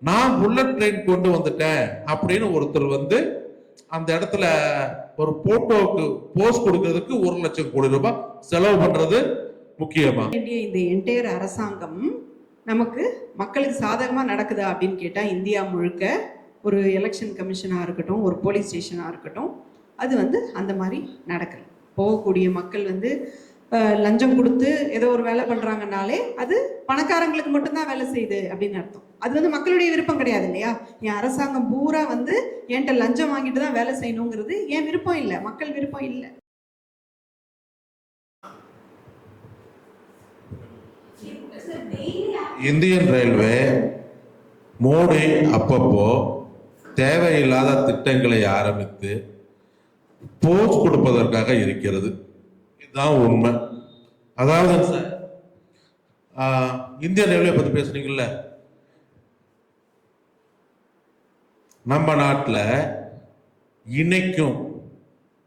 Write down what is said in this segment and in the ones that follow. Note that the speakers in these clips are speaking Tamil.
நான் புல்லட் ட்ரெயின் கொண்டு வந்துட்டேன் அப்படின்னு ஒருத்தர் வந்து அந்த இடத்துல ஒரு போட்டோவுக்கு போஸ்ட் கொடுக்கிறதுக்கு 1,00,000 கோடி ரூபாய் செலவு பண்றது முக்கியமா? இந்த என்டையர் அரசாங்கம் நமக்கு மக்களுக்கு சாதகமா நடக்குதா அப்படின்னு கேட்டா, இந்தியா முழுக்க ஒரு எலெக்ஷன் கமிஷனா இருக்கட்டும், ஒரு போலீஸ் ஸ்டேஷனா இருக்கட்டும், அது வந்து அந்த மாதிரி நடக்கல. போகக்கூடிய மக்கள் வந்து லஞ்சம் கொடுத்து ஏதோ ஒரு வேலை பண்றாங்கனாலே அது பணக்காரங்களுக்கு மட்டும்தான் வேலை செய்யுது அப்படின்னு அர்த்தம். அது வந்து மக்களுடைய விருப்பம் கிடையாது இல்லையா? என் அரசாங்கம் பூரா வந்து என்கிட்ட லஞ்சம் வாங்கிட்டு தான் வேலை செய்யணுங்கிறது என் விருப்பம் இல்லை, மக்கள் விருப்பம் இல்லை. இந்தியன் ரயில்வே மோடி அப்பப்போ தேவையில்லாத திட்டங்களை ஆரம்பித்து போஸ்ட் கொடுப்பதற்காக இருக்கிறது. இதுதான் உண்மை. அதாவது இந்தியன் ரயில்வே பத்தி பேசுறீங்கல்ல, நம்ம நாட்டில் இன்னைக்கும்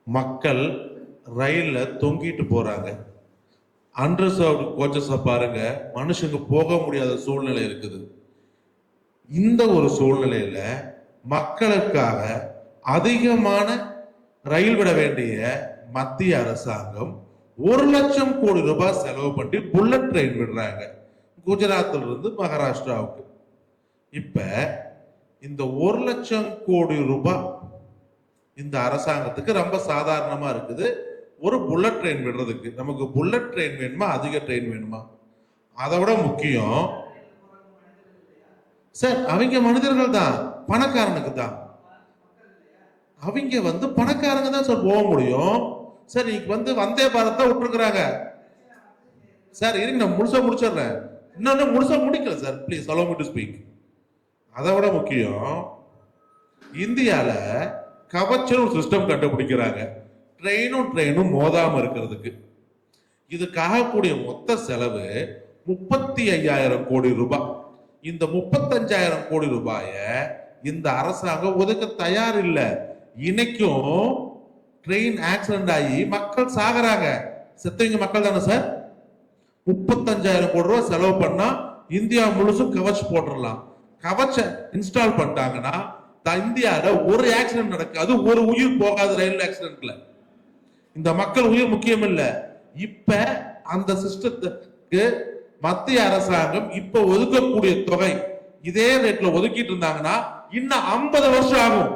மக்கள் ரயில்ல தொங்கிட்டு போறாங்க. அன்ரிசர்வ்டு கோச்சஸை பாருங்க, மனுஷங்க போக முடியாத சூழ்நிலை இருக்குது. இந்த ஒரு சூழ்நிலையில மக்களுக்காக அதிகமான ரயில் விட வேண்டிய மத்திய அரசாங்கம் 1,00,000 கோடி ரூபாய் செலவு பண்ணி புல்லட் ட்ரெயின் விடுறாங்க குஜராத்ல இருந்து மகாராஷ்டிராவுக்கு. இப்ப இந்த 1,00,000 கோடி ரூபாய் இந்த அரசாங்கத்துக்கு ரொம்ப சாதாரணமா இருக்குது. ஒரு புல்லட் ட்ரெயின் விடுறதுக்கு நமக்கு புல்லட் ட்ரெயின் வேணுமா, அதிக ட்ரெயின் வேணுமா? அதை விட முக்கியம் சார், அவங்க மனிதர்கள் தான், பணக்காரனுக்கு தான். அவங்க வந்து பணக்காரங்க தான் சார் போக முடியும். சார் இன்னைக்கு வந்து வந்தே பாரத் விட்டுருக்குறாங்க சார். இருங்க, நான் முழுசா முடிச்சிடுறேன். இன்னொன்னு முழுசா முடிக்கல sir, please allow me to speak. அதை விட முக்கியம், இந்தியால கவச்சல் ஒரு சிஸ்டம் கண்டுபிடிக்கிறாங்க, ட்ரெயினும் மோதாம இருக்கிறதுக்கு. இதுக்காக கூடிய மொத்த செலவு 35,000 கோடி ரூபாய். இந்த 35,000 கோடி ரூபாய இந்த அரசாங்கம் ஒதுக்க தயார் இல்லை. இன்னைக்கும் ட்ரெயின் ஆக்சிடென்ட் ஆகி மக்கள் சாகுறாங்க. செத்தவங்க மக்கள் தானே சார். 35,000 கோடி ரூபாய் செலவு பண்ணா இந்தியா முழுசும் கவச் போட்டுடலாம். கவச்ச இன்ஸ்டால் பண்ணிட்டாங்கன்னா இந்தியாவில் ஒரு ஆக்சிடென்ட் நடக்காது, ஒரு உயிர் போகாது ரயில் ஆக்சிடென்ட்ல. இந்த மக்கள் உயிர் முக்கியம் இல்ல. இப்ப அந்த சிஸ்டத்துக்கு மத்திய அரசாங்கம் இப்ப ஒதுக்கக்கூடிய தொகை இதே ரேட்ல ஒதுக்கிட்டு இருந்தாங்கன்னா இன்னும் 50 வருஷம் ஆகும்.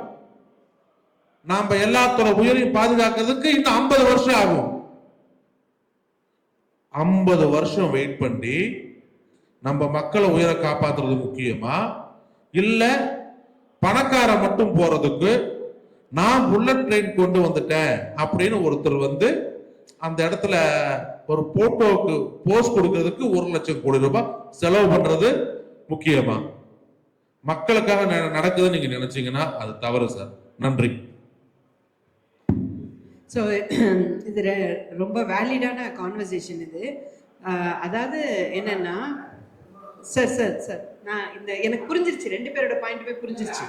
நாம எல்லாத்தோட உயிரையும் பாதுகாக்கிறதுக்கு இன்னும் 50 வருஷம் ஆகும். 50 வருஷம் வெயிட் பண்ணி நம்ம மக்களை உயிரை காப்பாத்துறது முக்கியமா, இல்ல பணக்கார மட்டும் போறதுக்கு நான் புல்லட் ட்ரெயின் கொண்டு வந்துட்டேன் அப்படின்னு ஒருத்தர் வந்து அந்த இடத்துல ஒரு போட்டோவுக்கு போஸ்ட் கொடுக்கிறதுக்கு 1,00,000 கோடி ரூபாய் செலவு பண்றது முக்கியமா? மக்களுக்காக நடக்குதுன்னு நீங்க நினைச்சீங்கன்னா அது தவறு சார். நன்றி. ஸோ இது ரொம்ப வேலிடான கான்வர்சேஷன் இது. அதாவது என்னன்னா சார் சார் சார் நான் இந்த எனக்கு புரிஞ்சிருச்சு, 2 பேரோட பாயிண்ட்டுமே புரிஞ்சிருச்சு.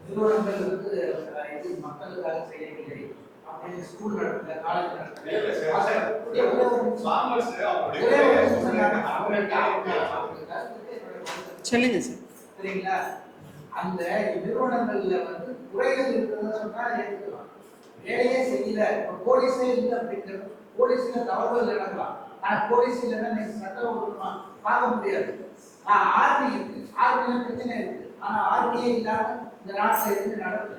நிறுவனங்கள் வந்து இது மக்களுக்காக செய்யவில்லை அப்படின்னு ஸ்கூல் நடத்துல, காலேஜ் சொல்லுங்க சார். சரிங்களா? அந்த நிறுவனங்கள்ல வந்து குறைகள் இருக்கிறத சொன்னா ஏற்றுக்கலாம். வேலையே செய்யல, போலீஸே இல்லை அப்படிங்கிறது, போலீஸ்ல தவறுகள் நடக்கலாம். ஆனா போலீஸ் இல்லைன்னா சட்டம் ஒழுங்கா பார்க்க முடியாது. ஆர்மி இருக்கு, ஆர்மியில பிரச்சனை இருக்கு. ஆனா ஆர்மியே இல்லாம இந்த நாட்டில் இருந்து நடக்கல.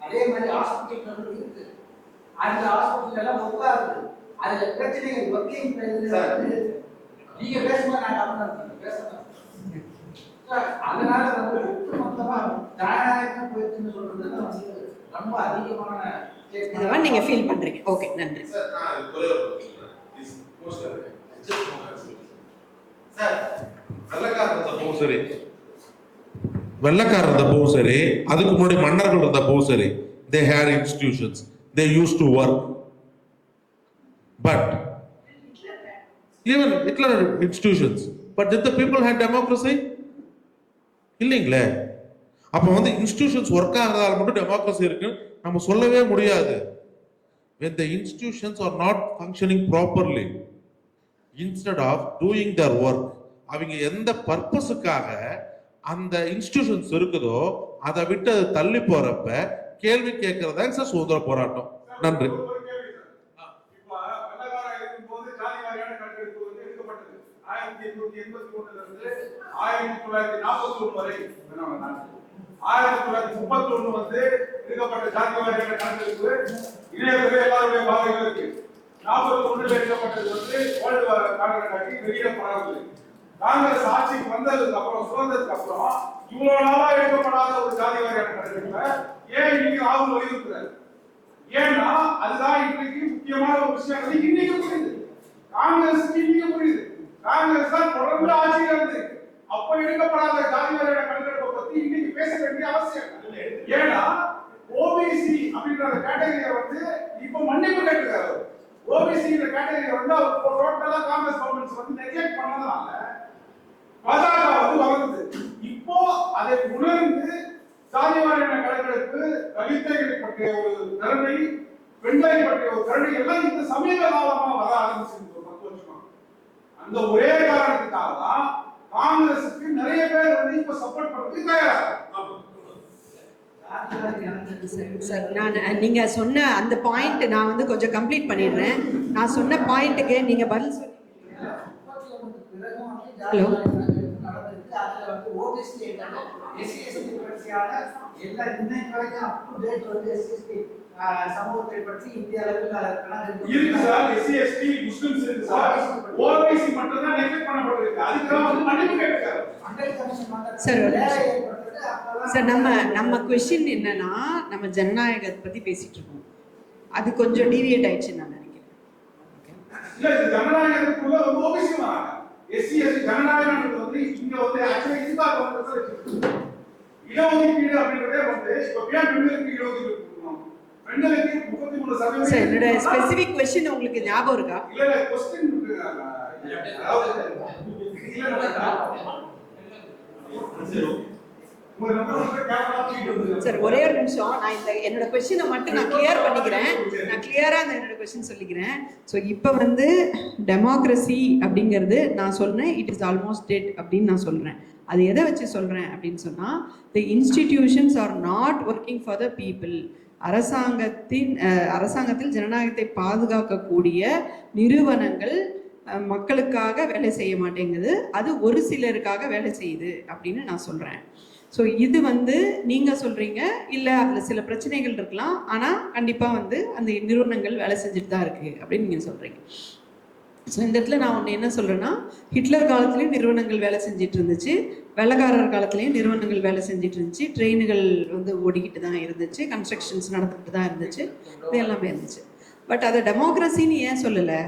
அதே மாதிரி ஹாஸ்பிட்டல் இருக்கு, அந்த ஹாஸ்பிட்டல் எல்லாம் உட்காருது, அதுல பிரச்சனைகள் ஒர்க்கிங் நீங்க பேசும்போது நான் கவனம் பேசலாம். அதனால வந்து ஒட்டுமொத்தமா ஜனநாயகம் போயிடுச்சுன்னு சொல்றது வந்து ரொம்ப அதிகமான இதெல்லாம் நீங்க ஃபீல் பண்றீங்க. ஓகே, நன்றி சார். வெள்ளக்காரர் இருந்தப்பவும் சரி, அதுக்கு முன்னாடி மன்னர்கள் இருந்தப்பவும் சரி, they had institutions, they used to work. But even Hitler had institutions, but did the people have democracy? இல்லைங்களே. அப்ப வந்து இன்ஸ்டிடியூஷன்ஸ் ஒர்க் ஆகிறதால மட்டும் டெமோக்ரஸி இருக்கு நம்ம சொல்லவே முடியாது. When the institutions are not functioning properly, instead of doing their work, அவங்க எந்த பர்பஸுக்காக அந்த இன்ஸ்டிடியூஷன்ஸ் இருக்குதோ அதை விட்டு அது தள்ளி போறப்ப கேள்வி கேட்கறதா சார் சுதந்திர போராட்டம். நன்றி. வரை 1931 வந்து எடுக்கப்பட்ட ஜாதி வாரியான கணக்கெடுப்பு இணையத்தில் எல்லாருடைய பார்வையில் இருக்கு. 41 எடுக்கப்பட்டது வந்து வேர்ல்டு காங்கிரஸ் வெளியிடப்படவில்லை. காங்கிரஸ் ஆட்சிக்கு வந்ததுக்கு அப்புறம், சுதந்திரத்துக்கு அப்புறம் இவ்வளவு நாளா எடுக்கப்படாத ஒரு ஜாதி வாரியான கணக்கெடுப்பை ஏன் இன்னைக்கு ராகுல் வலியுறுத்துறாரு? ஏன்னா அதுதான் இன்றைக்கு முக்கியமான ஒரு விஷயம். இன்னைக்கு புரியுது, காங்கிரஸ் இன்னைக்கு புரியுது. காங்கிரஸ் தான் தொடர்ந்து ஆட்சியில் இருந்து அப்ப எடுக்கப்படாத ஜாதி வாரியான கணக்கெடுப்பை பத்தி இன்னைக்கு பேச வேண்டிய அவசியம். ஏன்னா ஓபிசி அப்படின்ற கேட்டகரியை வந்து இப்ப மன்னிப்பு கேட்டுக்காரு. ஓபிசி கேட்டகரியை வந்து அவர் டோட்டலா காங்கிரஸ் கவர்மெண்ட்ஸ் வந்து நெக்லெக்ட் பண்ணதுனால பாஜக வந்து வளர்ந்தது. இப்போ அதை உணர்ந்து ஜாதி வாரியான கணக்கெடுப்பு, தலித்துகளை பற்றிய ஒரு கருணை, பெண்களை பற்றிய ஒரு கருணை எல்லாம் இந்த சமீப காலமா வர ஆரம்பிச்சிருக்கு. 10 வருஷமா அந்த ஒரே காரணத்துக்காக தான் காங்கிரஸுக்கு நிறைய பேர் வந்து இப்ப சப்போர்ட் பண்றதுக்கு தயாரா. நீங்க சொன்ன அந்த பாயிண்ட் நான் வந்து கொஞ்சம் கம்ப்ளீட் பண்ணிடுறேன். நான் சொன்ன பாயிண்ட்டுக்கு நீங்க பதில் ஹலோ சமூகத்தை பற்றி இந்திய அளவில் இருக்கு சார். எஸ்சி எஸ்டி முஸ்லிம்ஸ் இருக்கு சார். ஓபிசி மட்டும் தான் நெக்லெக்ட் பண்ணப்பட்டிருக்கு. அதுக்கு வந்து மன்னிப்பு கேட்கிறார். சார் நம்ம क्वेश्चन என்னன்னா, நம்ம ஜனநாயகத்தை பத்தி பேசிட்டு இருக்கோம். அது கொஞ்சம் டீவியேட் ஆயிடுச்சு நான் நினைக்கிறேன். இல்ல, இது ஜனநாயகத்துக்குள்ள வந்து ஓபிசி வராங்க. எஸ்சி எஸ்டி ஜனநாயகம்ன்றது வந்து இங்க வந்து ஆக்சுவலி இதுதான் வந்து இடஒதுக்கீடு அப்படின்றதே வந்து இப்ப பெண்களுக்கு இடஒதுக்கீடு கொடுக்கணும். பெண்களுக்கு 33% சார், என்னோட ஸ்பெசிபிக் क्वेश्चन உங்களுக்கு ஞாபகம் இருக்கா? இல்ல क्वेश्चन சார் ஒரே ஒரு நிமிஷம், நான் இந்த என்னோட क्वेश्चனை மட்டும் நான் கிளியர் பண்ணிக்கிறேன். நான் கிளியரா என்னோட क्वेश्चन சொல்லிக்கிறேன். ஸோ இப்போ வந்து டெமோக்ரஸி அப்படிங்கிறது நான் சொல்றேன் இட் இஸ் ஆல்மோஸ்ட் டெட் அப்படின்னு நான் சொல்றேன். அது எதை வச்சு சொல்றேன் அப்படின்னு சொன்னா, the institutions are not working for the people. அரசாங்கத்தில் ஜனநாயகத்தை பாதுகாக்கக்கூடிய நிறுவனங்கள் மக்களுக்காக வேலை செய்ய மாட்டேங்குது, அது ஒரு சிலருக்காக வேலை செய்யுது அப்படின்னு நான் சொல்றேன். ஸோ இது வந்து நீங்க சொல்றீங்க இல்லை அதில் சில பிரச்சனைகள் இருக்கலாம், ஆனால் கண்டிப்பாக வந்து அந்த நிறுவனங்கள் வேலை செஞ்சுட்டு தான் இருக்கு அப்படின்னு நீங்க சொல்றீங்க. ஸோ இந்த இடத்துல நான் ஒன்று என்ன சொல்றேன்னா, ஹிட்லர் காலத்துலேயும் நிறுவனங்கள் வேலை செஞ்சுட்டு இருந்துச்சு, வெள்ளக்காரர் காலத்துலேயும் நிறுவனங்கள் வேலை செஞ்சுட்டு இருந்துச்சு, ட்ரெயினுகள் வந்து ஓடிக்கிட்டு தான் இருந்துச்சு, கன்ஸ்ட்ரக்ஷன்ஸ் நடந்துக்கிட்டு தான் இருந்துச்சு, இது எல்லாமே இருந்துச்சு. பட் அதை டெமோக்ரஸின்னு ஏன் சொல்லலை?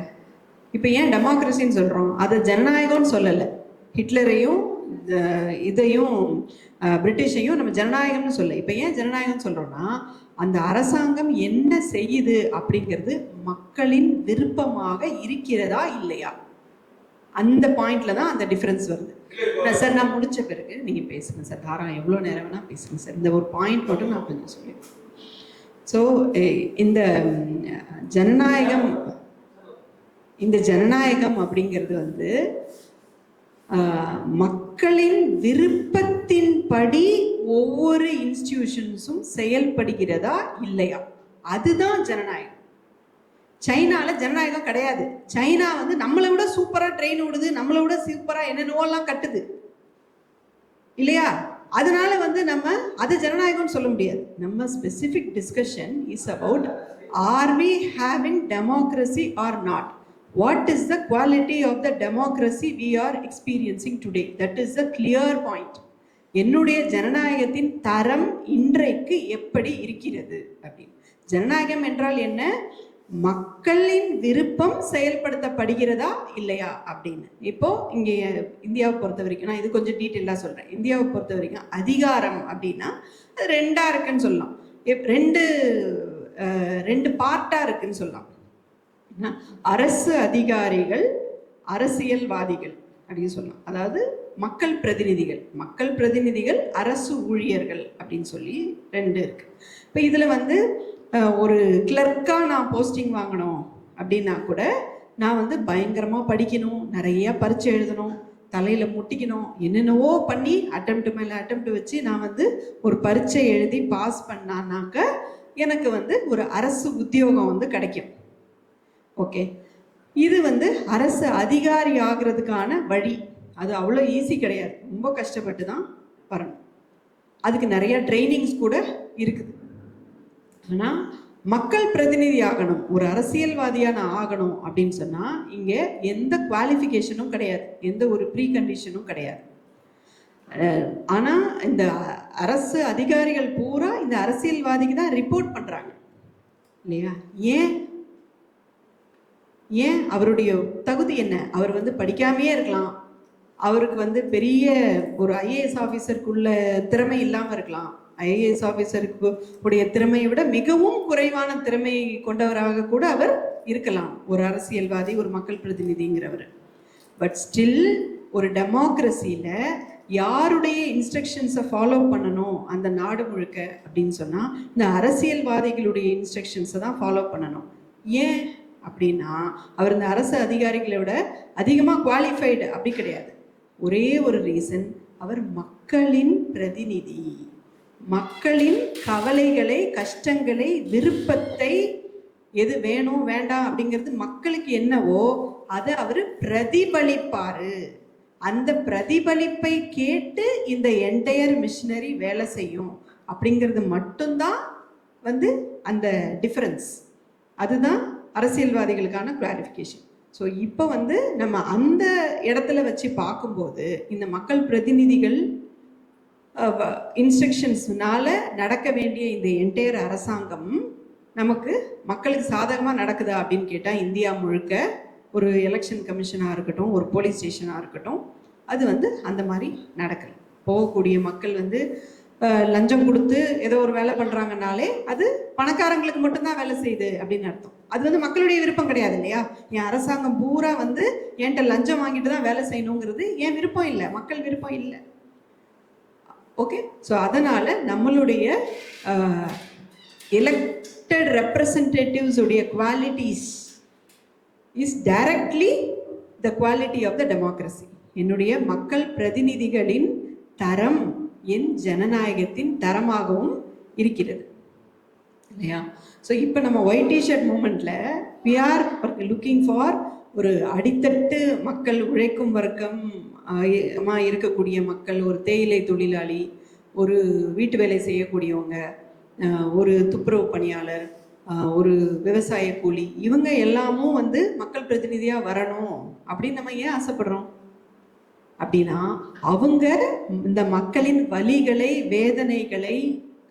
இப்போ ஏன் டெமோக்ரஸின்னு சொல்கிறோம்? அதை ஜனநாயகம்னு சொல்லலை. ஹிட்லரையும் இதையும் பிரிட்டிஷையும் நம்ம ஜனநாயகம்னு சொல்ல. இப்போ ஏன் ஜனநாயகம்னு சொல்கிறோன்னா, அந்த அரசாங்கம் என்ன செய்யுது அப்படிங்கிறது மக்களின் விருப்பமாக இருக்கிறதா இல்லையா, அந்த பாயிண்ட்ல தான் அந்த டிஃபரன்ஸ் வருது. சார் நான் முடிச்ச பிறகு நீங்கள் பேசுங்க சார், தாராளம் எவ்வளோ நேரம் வேணால் பேசுங்க சார். இந்த ஒரு பாயிண்ட் மட்டும் நான் கொஞ்சம் சொல்லிடுறேன். ஸோ இந்த ஜனநாயகம் அப்படிங்கிறது வந்து மக்களின் விருப்பத்தின்படி ஒவ்வொரு இன்ஸ்டிடியூஷன்ஸும் செயல்படுகிறதா இல்லையா, அதுதான் ஜனநாயகம். சைனால ஜனநாயகம் கிடையாது. சைனா வந்து நம்மளை விட சூப்பரா ட்ரெயின் ஓடுது, நம்மளை விட சூப்பரா என்னென்னவோலாம் கட்டுது இல்லையா? அதனால வந்து நம்ம அது ஜனநாயகம்னு சொல்ல முடியாது. நம்ம specific discussion is about are we having democracy or not. What is the quality of the democracy we are experiencing today? That is a clear point. என்னுடைய ஜனநாயகத்தின் தரம் இன்றைக்கு எப்படி இருக்கிறது அப்படின்னு. ஜனநாயகம் என்றால் என்ன? மக்களின் விருப்பம் செயல்படுத்தப்படுகிறதா இல்லையா அப்படின்னு. இப்போ இங்கே இந்தியாவை பொறுத்த வரைக்கும் நான் இது கொஞ்சம் டீட்டெயிலாக சொல்கிறேன். இந்தியாவை பொறுத்த வரைக்கும் அதிகாரம் அப்படின்னா அது ரெண்டாக இருக்குன்னு சொல்லலாம், ரெண்டு பார்ட்டாக இருக்குன்னு சொல்லலாம். அரசு அதிகாரிகள், அரசியல்வாதிகள் அப்படின்னு சொல்லலாம். அதாவது மக்கள் பிரதிநிதிகள், அரசு ஊழியர்கள் அப்படின்னு சொல்லி ரெண்டு இருக்கு. இப்போ இதில் வந்து ஒரு கிளர்க்காக நான் போஸ்டிங் வாங்கணும் அப்படின்னா கூட நான் வந்து பயங்கரமாக படிக்கணும், நிறைய பரீட்சை எழுதணும், தலையில் முட்டிக்கணும், என்னென்னவோ பண்ணி அட்டெம்ப்ட் மேலே அட்டெம்ப்ட் வச்சு நான் வந்து ஒரு பரீட்சை எழுதி பாஸ் பண்ணானாக்க எனக்கு வந்து ஒரு அரசு உத்தியோகம் வந்து கிடைக்கும். ஓகே, இது வந்து அரசு அதிகாரி ஆகிறதுக்கான வழி. அது அவ்வளோ ஈஸி கிடையாது, ரொம்ப கஷ்டப்பட்டு தான் வரணும். அதுக்கு நிறைய ட்ரைனிங்ஸ் கூட இருக்குது. ஆனால் மக்கள் பிரதிநிதி ஆகணும், ஒரு அரசியல்வாதியாக நான் ஆகணும் அப்படின்னு சொன்னால் இங்கே எந்த குவாலிஃபிகேஷனும் கிடையாது, எந்த ஒரு ப்ரீ கண்டிஷனும் கிடையாது. ஆனால் இந்த அரசு அதிகாரிகள் பூரா இந்த அரசியல்வாதிக்கு தான் ரிப்போர்ட் பண்ணுறாங்க இல்லையா? ஏன் அவருடைய தகுதி என்ன? அவர் வந்து படிக்காமையே இருக்கலாம், அவருக்கு வந்து பெரிய ஒரு ஐஏஎஸ் ஆஃபீஸருக்குள்ள திறமை இல்லாமல் இருக்கலாம், ஐஏஎஸ் ஆஃபீஸருக்கு உடைய திறமையை விட மிகவும் குறைவான திறமை கொண்டவராக கூட அவர் இருக்கலாம், ஒரு அரசியல்வாதி, ஒரு மக்கள் பிரதிநிதிங்கிறவர். பட் ஸ்டில் ஒரு டெமோக்ரஸியில் யாருடைய இன்ஸ்ட்ரக்ஷன்ஸை ஃபாலோ பண்ணணும் அந்த நாடு முழுக்க அப்படின்னு சொன்னால் இந்த அரசியல்வாதிகளுடைய இன்ஸ்ட்ரக்ஷன்ஸை தான் ஃபாலோ பண்ணணும். ஏன் அப்படின்னா அவர் இந்த அரசு அதிகாரிகளை விட அதிகமாக குவாலிஃபைடு அப்படி கிடையாது. ஒரே ஒரு ரீசன், அவர் மக்களின் பிரதிநிதி. மக்களின் கவலைகளை, கஷ்டங்களை, விருப்பத்தை, எது வேணும் வேண்டாம் அப்படிங்கிறது மக்களுக்கு என்னவோ அதை அவர் பிரதிபலிப்பாரு. அந்த பிரதிபலிப்பை கேட்டு இந்த என்டையர் மிஷினரி வேலை செய்யும் அப்படிங்கிறது மட்டும்தான் வந்து அந்த டிஃபரன்ஸ். அதுதான் அரசியல்வாதிகளுக்கான கிளாரிஃபிகேஷன். ஸோ இப்போ வந்து நம்ம அந்த இடத்துல வச்சு பார்க்கும்போது இந்த மக்கள் பிரதிநிதிகள் இன்ஸ்ட்ரக்ஷன்ஸ்னால நடக்க வேண்டிய இந்த என்டையர் அரசாங்கம் நமக்கு மக்களுக்கு சாதகமாக நடக்குதா அப்படின்னு கேட்டால் இந்தியா முழுக்க ஒரு எலெக்ஷன் கமிஷனாக இருக்கட்டும், ஒரு போலீஸ் ஸ்டேஷனாக இருக்கட்டும், அது வந்து அந்த மாதிரி நடக்கல. போகக்கூடிய மக்கள் வந்து லஞ்சம் கொடுத்து ஏதோ ஒரு வேலை பண்ணுறாங்கனாலே அது பணக்காரங்களுக்கு மட்டும்தான் வேலை செய்யுது அப்படின்னு அர்த்தம். அது வந்து மக்களுடைய விருப்பம் கிடையாது இல்லையா? என் அரசாங்கம் பூரா வந்து என்கிட்ட லஞ்சம் வாங்கிட்டு தான் வேலை செய்யணுங்கிறது என் விருப்பம் இல்லை, மக்கள் விருப்பம் இல்லை. ஓகே, ஸோ அதனால் நம்மளுடைய எலெக்டட் ரெப்ரசன்டேட்டிவ்ஸ் உடைய qualities is directly the quality of the democracy. என்னுடைய மக்கள் பிரதிநிதிகளின் தரம் என் ஜனநாயகத்தின் தரமாகவும் இருக்கிறது இல்லையா? ஸோ இப்போ நம்ம ஒயிட் டிஷர்ட் மூமெண்ட்ல we are லுக்கிங் ஃபார் ஒரு அடித்தட்டு மக்கள், உழைக்கும் வர்க்கம் இருக்கக்கூடிய மக்கள், ஒரு தேயிலை தொழிலாளி, ஒரு வீட்டு வேலை செய்யக்கூடியவங்க, ஒரு துப்புரவு பணியாளர், ஒரு விவசாய கூலி, இவங்க எல்லாமும் வந்து மக்கள் பிரதிநிதியாக வரணும் அப்படின்னு நம்ம ஏன் ஆசைப்படுறோம் அப்படின்னா அவங்க இந்த மக்களின் வலிகளை, வேதனைகளை,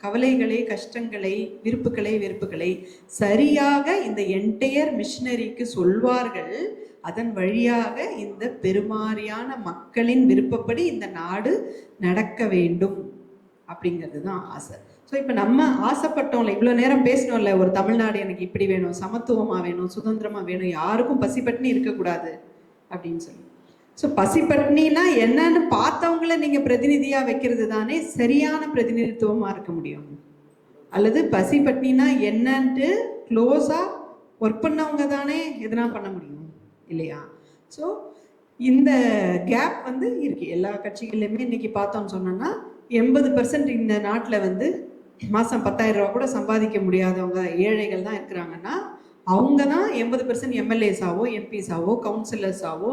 கவலைகளை, கஷ்டங்களை, விருப்புகளை, வெறுப்புகளை சரியாக இந்த என்டையர் மிஷினரிக்கு சொல்வார்கள். அதன் வழியாக இந்த பெருமாறியான மக்களின் விருப்பப்படி இந்த நாடு நடக்க வேண்டும் அப்படிங்கிறது தான் ஆசை. ஸோ இப்போ நம்ம ஆசைப்பட்டோம்ல, இவ்வளோ நேரம் பேசணும்ல, ஒரு தமிழ்நாடு எனக்கு இப்படி வேணும், சமத்துவமாக வேணும், சுதந்திரமாக வேணும், யாருக்கும் பசிப்பட்டினி இருக்கக்கூடாது அப்படின்னு சொல்லி. ஸோ பசிப்பட்டினா என்னன்னு பார்த்தவங்கள நீங்கள் பிரதிநிதியாக வைக்கிறது தானே சரியான பிரதிநிதித்துவமாக இருக்க முடியும். அல்லது பசிப்பட்டினா என்னன்ட்டு க்ளோஸாக ஒர்க் பண்ணவங்க தானே எதனா பண்ண முடியும் இல்லையா? ஸோ இந்த கேப் வந்து இருக்கு எல்லா கட்சிகள்லையுமே. இன்னைக்கு பார்த்தோம்னு சொன்னோன்னா 80% இந்த நாட்டில் வந்து மாதம் 10,000 ரூபா கூட சம்பாதிக்க முடியாதவங்க, ஏழைகள் தான் இருக்கிறாங்கன்னா அவங்க தான் 80% எம்எல்ஏஸாவோ, எம்பிஸாவோ, கவுன்சிலர்ஸாவோ,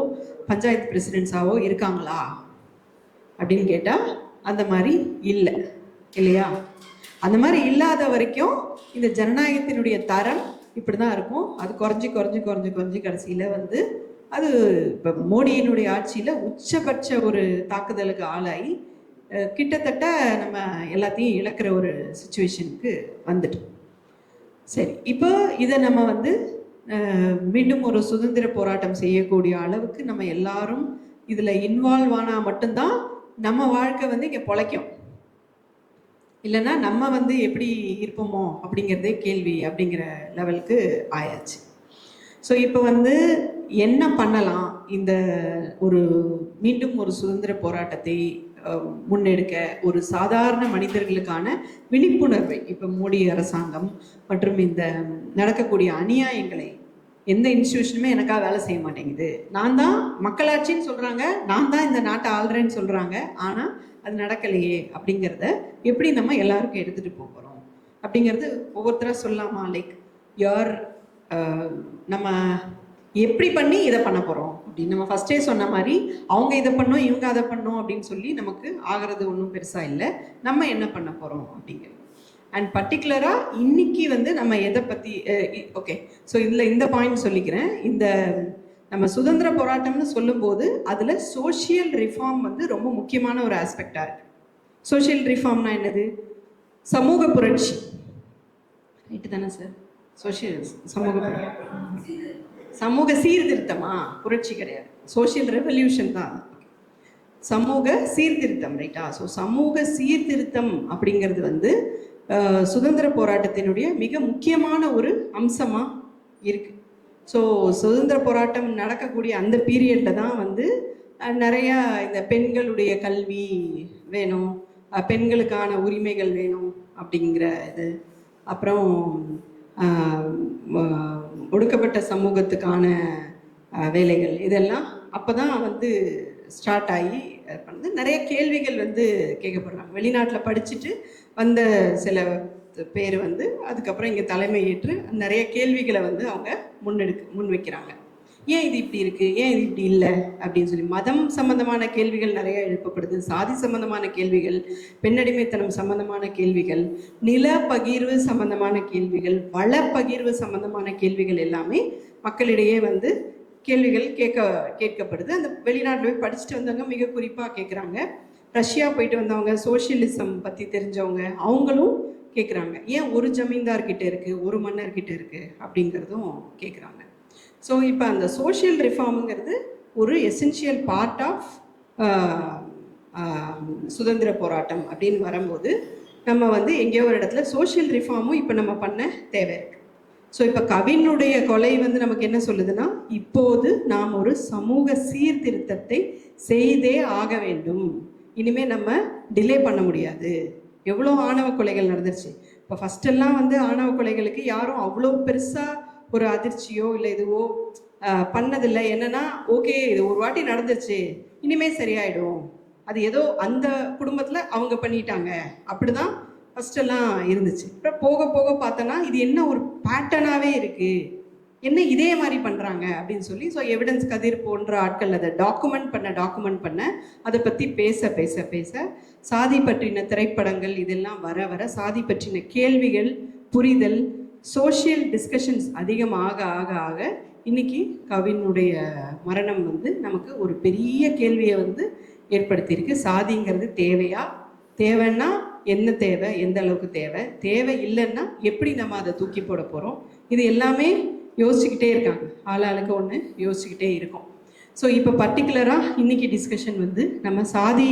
பஞ்சாயத்து பிரசிடென்ட்ஸாவோ இருக்காங்களா அப்படின்னு கேட்டால் அந்த மாதிரி இல்லை இல்லையா? அந்த மாதிரி இல்லாத வரைக்கும் இந்த ஜனநாயகத்தினுடைய தரம் இப்படி தான் இருக்கும். அது குறைஞ்சி குறைஞ்சி குறைஞ்சி குறைஞ்சி கடைசியில் வந்து அது இப்போ மோடியினுடைய ஆட்சியில் உச்சபட்ச ஒரு தாக்குதலுக்கு ஆளாகி கிட்டத்தட்ட நம்ம எல்லாத்தையும் இழக்கிற ஒரு சுச்சுவேஷனுக்கு வந்துட்டோம். சரி, இப்போ இதை நம்ம வந்து மீண்டும் ஒரு சுதந்திர போராட்டம் செய்யக்கூடிய அளவுக்கு நம்ம எல்லாரும் இதில் இன்வால்வ் ஆனால் மட்டும்தான் நம்ம வாழ்க்கை வந்து இங்கே பொழைக்கும். இல்லைன்னா நம்ம வந்து எப்படி இருப்போமோ அப்படிங்கிறதே கேள்வி அப்படிங்கிற லெவலுக்கு ஆயாச்சு. ஸோ இப்போ வந்து என்ன பண்ணலாம், இந்த ஒரு மீண்டும் ஒரு சுதந்திர போராட்டத்தை முன்னெடுக்க ஒரு சாதாரண மனிதர்களுக்கான விழிப்புணர்வை இப்போ மோடி அரசாங்கம் மற்றும் இந்த நடக்கக்கூடிய அநியாயங்களை எந்த இன்ஸ்டிடியூஷனுமே எனக்காக வேலை செய்ய மாட்டேங்குது. நான் தான் மக்களாட்சின்னு சொல்கிறாங்க, நான் தான் இந்த நாட்டை ஆள்றேன்னு சொல்கிறாங்க, ஆனால் அது நடக்கலையே அப்படிங்கிறத எப்படி நம்ம எல்லாருக்கும் எடுத்துகிட்டு போகிறோம் அப்படிங்கிறது ஒவ்வொருத்தராக சொல்லலாமா? லைக் யார் நம்ம எப்படி பண்ணி இதை பண்ண போகிறோம் அப்படின்னு நம்ம ஃபஸ்ட்டே சொன்ன மாதிரி அவங்க இதை பண்ணோம் இவங்க அதை பண்ணோம் அப்படின்னு சொல்லி நமக்கு ஆகிறது ஒன்றும் பெருசாக இல்லை. நம்ம என்ன பண்ண போகிறோம் அப்படிங்கிறது. அண்ட் பர்டிகுலராக இன்னைக்கு வந்து நம்ம எதை பற்றி ஓகே, ஸோ இதில் இந்த பாயிண்ட் சொல்லிக்கிறேன். இந்த நம்ம சுதந்திர போராட்டம்னு சொல்லும்போது அதில் சோஷியல் ரிஃபார்ம் வந்து ரொம்ப முக்கியமான ஒரு ஆஸ்பெக்டாக இருக்குது. சோஷியல் ரிஃபார்ம்னா என்னது? சமூக புரட்சி, ரைட்டு தானே சார்? சமூக சீர்திருத்தமா? புரட்சி கிடையாது, சோஷியல் ரெவல்யூஷன் தான். சமூக சீர்திருத்தம், ரைட்டா? ஸோ சமூக சீர்திருத்தம் அப்படிங்கிறது வந்து சுதந்திர போராட்டத்தினுடைய மிக முக்கியமான ஒரு அம்சமாக இருக்கு. ஸோ சுதந்திர போராட்டம் நடக்கக்கூடிய அந்த பீரியடில் தான் வந்து நிறையா இந்த பெண்களுடைய கல்வி வேணும், பெண்களுக்கான உரிமைகள் வேணும் அப்படிங்கிற இது, அப்புறம் ஒடுக்கப்பட்ட சமூகத்துக்கான வேலைகள், இதெல்லாம் அப்போ தான் வந்து ஸ்டார்ட் ஆகி வந்து நிறைய கேள்விகள் வந்து கேட்கப்படுறாங்க. வெளிநாட்டில் படிச்சுட்டு வந்த சில பேர் வந்து அதுக்கப்புறம் இங்கே தலைமை ஏற்று நிறைய கேள்விகளை வந்து அவங்க முன் வைக்கிறாங்க. ஏன் இது இப்படி இருக்குது, ஏன் இது இப்படி இல்லை அப்படின்னு சொல்லி மதம் சம்பந்தமான கேள்விகள் நிறைய எழுப்பப்படுது, சாதி சம்பந்தமான கேள்விகள், பெண்ணடிமைத்தனம் சம்பந்தமான கேள்விகள், நில பகிர்வு சம்பந்தமான கேள்விகள், வள பகிர்வு சம்பந்தமான கேள்விகள் எல்லாமே மக்களிடையே வந்து கேள்விகள் கேட்கப்படுது. அந்த வெளிநாட்டில் போய் படிச்சுட்டு வந்தவங்க மிக குறிப்பாக கேட்குறாங்க. ரஷ்யா போயிட்டு வந்தவங்க, சோஷியலிசம் பற்றி தெரிஞ்சவங்க, அவங்களும் கேட்குறாங்க. ஏன் ஒரு ஜமீன்தார்கிட்ட இருக்குது, ஒரு மன்னர்கிட்ட இருக்குது அப்படிங்கிறதும் கேட்குறாங்க. ஸோ இப்போ அந்த சோஷியல் ரிஃபார்முங்கிறது ஒரு எசென்ஷியல் பார்ட் ஆஃப் சுதந்திர போராட்டம் அப்படின்னு வரும்போது நம்ம வந்து எங்கேயோ ஒரு இடத்துல சோஷியல் ரிஃபார்மும் இப்போ நம்ம பண்ண தேவை இருக்குது. ஸோ இப்போ கவினுடைய கொலை வந்து நமக்கு என்ன சொல்லுதுன்னா, இப்போது நாம் ஒரு சமூக சீர்திருத்தத்தை செய்தே ஆக வேண்டும், இனிமேல் நம்ம டிலே பண்ண முடியாது. எவ்வளோ ஆணவ கொலைகள் நடந்துருச்சு. இப்போ ஃபஸ்ட்டெல்லாம் வந்து ஆணவ கொலைகளுக்கு யாரும் அவ்வளோ பெருசாக ஒரு அதிர்ச்சியோ இல்லை இதுவோ பண்ணதில்லை. என்னன்னா, ஓகே இது ஒரு வாட்டி நடந்துருச்சு, இனிமேல் சரியாயிடும், அது ஏதோ அந்த குடும்பத்தில் அவங்க பண்ணிட்டாங்க, அப்படிதான் ஃபஸ்ட்டெல்லாம் இருந்துச்சு. அப்புறம் போக போக பார்த்தோன்னா இது என்ன ஒரு பேட்டர்னாகவே இருக்குது, என்ன இதே மாதிரி பண்ணுறாங்க அப்படின்னு சொல்லி ஸோ எவிடன்ஸ் கதிர் போன்ற ஆட்கள் அதை டாக்குமெண்ட் பண்ண அதை பற்றி பேச பேச பேச சாதி பற்றின திரைப்படங்கள் இதெல்லாம் வர வர சாதி பற்றின கேள்விகள், புரிதல், சோஷியல் டிஸ்கஷன்ஸ் அதிகமாக ஆக ஆக இன்னைக்கு கவினுடைய மரணம் வந்து நமக்கு ஒரு பெரிய கேள்வியை வந்து ஏற்படுத்தியிருக்கு. சாதிங்கிறது தேவையா, தேவைன்னா என்ன தேவை, எந்த அளவுக்கு தேவை, தேவை இல்லைன்னா எப்படி நம்ம அதை தூக்கி போட போகிறோம், இது எல்லாமே யோசிச்சுக்கிட்டே இருக்காங்க. ஆளாளுக்கு ஒன்று யோசிச்சுக்கிட்டே இருக்கோம். ஸோ இப்போ பர்டிகுலராக இன்னைக்கு டிஸ்கஷன் வந்து நம்ம சாதி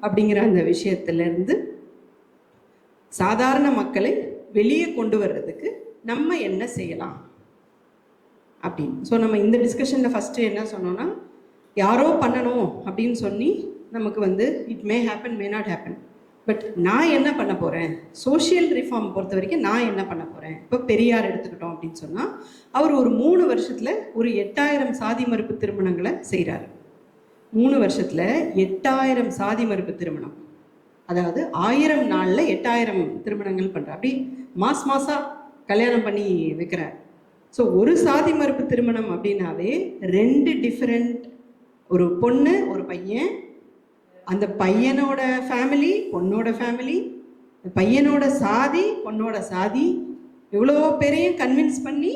அப்படிங்கிற அந்த விஷயத்துலேருந்து சாதாரண மக்களை வெளியே கொண்டு வர்றதுக்கு நம்ம என்ன செய்யலாம் அப்படின்னு. ஸோ நம்ம இந்த டிஸ்கஷனில் ஃபஸ்ட்டு என்ன சொன்னோன்னா, யாரோ பண்ணணும் அப்படின்னு சொல்லி நமக்கு வந்து it may happen, may not happen, but நான் என்ன பண்ண போகிறேன், சோஷியல் ரிஃபார்ம் பொறுத்த வரைக்கும் நான் என்ன பண்ண போகிறேன். இப்போ பெரியார் எடுத்துக்கிட்டோம் அப்படின்னு சொன்னால் அவர் ஒரு 3 வருஷத்தில் ஒரு 8000 சாதி மறுப்பு திருமணங்களை செய்கிறாரு. 3 வருஷத்தில் 8000 சாதி மறுப்பு திருமணம், அதாவது 1000 நாளில் 8000 திருமணங்கள் பண்ணுறார். அப்படி மாதம் கல்யாணம் பண்ணி வைக்கிறார். ஸோ ஒரு சாதி மறுப்பு திருமணம் அப்படின்னாவே 2 டிஃப்ரெண்ட், ஒரு பொண்ணு ஒரு பையன், அந்த பையனோட ஃபேமிலி பொண்ணோட ஃபேமிலி, பையனோட சாதி பொண்ணோட சாதி, இவ்வளோ பேரையும் கன்வின்ஸ் பண்ணி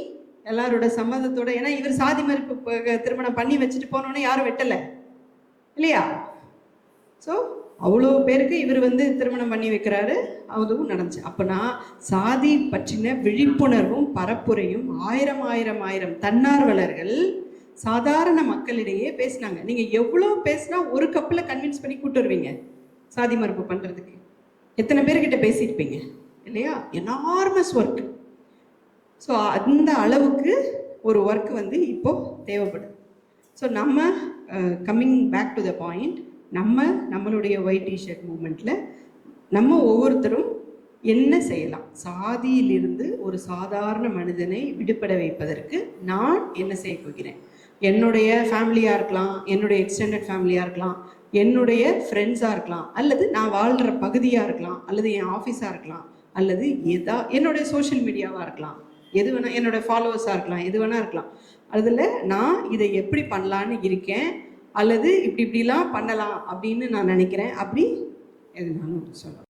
எல்லாரோட சம்மதத்தோட, ஏன்னா இவர் சாதி மறுப்பு திருமணம் பண்ணி வச்சுட்டு போனோன்னே யாரும் வெட்டலை இல்லையா. ஸோ அவ்வளோ பேருக்கு இவர் வந்து திருமணம் பண்ணி வைக்கிறாரு, அதுவும் நடந்துச்சு. அப்போனா சாதி பற்றின விழிப்புணர்வும் பரப்புரையும் 1000 தன்னார்வலர்கள் சாதாரண மக்களிடையே பேசினாங்க. நீங்கள் எவ்வளோ பேசினா ஒரு கப்பில் கன்வின்ஸ் பண்ணி கூட்டு வருவீங்க சாதி மறுப்பு பண்ணுறதுக்கு? எத்தனை பேர்கிட்ட பேசியிருப்பீங்க இல்லையா? Enormous work. ஸோ அந்த அளவுக்கு ஒரு ஒர்க் வந்து இப்போது தேவைப்படுது. ஸோ நம்ம coming back to the point, நம்மளுடைய ஒயிட் டிஷர்ட் மூமெண்ட்டில் நம்ம ஒவ்வொருத்தரும் என்ன செய்யலாம், சாதியிலிருந்து ஒரு சாதாரண மனிதனை விடுபட வைப்பதற்கு நான் என்ன செய்ய போகிறேன். என்னுடைய ஃபேமிலியாக இருக்கலாம், என்னுடைய எக்ஸ்டெண்டட் ஃபேமிலியாக இருக்கலாம், என்னுடைய ஃப்ரெண்ட்ஸாக இருக்கலாம், அல்லது நான் வாழ்கிற பகுதியாக இருக்கலாம், அல்லது என் ஆஃபீஸாக இருக்கலாம், அல்லது என்னுடைய சோஷியல் மீடியாவாக இருக்கலாம், எது வேணால் என்னோடய ஃபாலோவர்ஸாக இருக்கலாம், எது வேணால் இருக்கலாம். அதில் நான் இதை எப்படி பண்ணலான்னு இருக்கேன், அல்லது இப்படிலாம் பண்ணலாம் அப்படின்னு நான் நினைக்கிறேன். அப்படி எதுனாலும் சொல்லலாம்.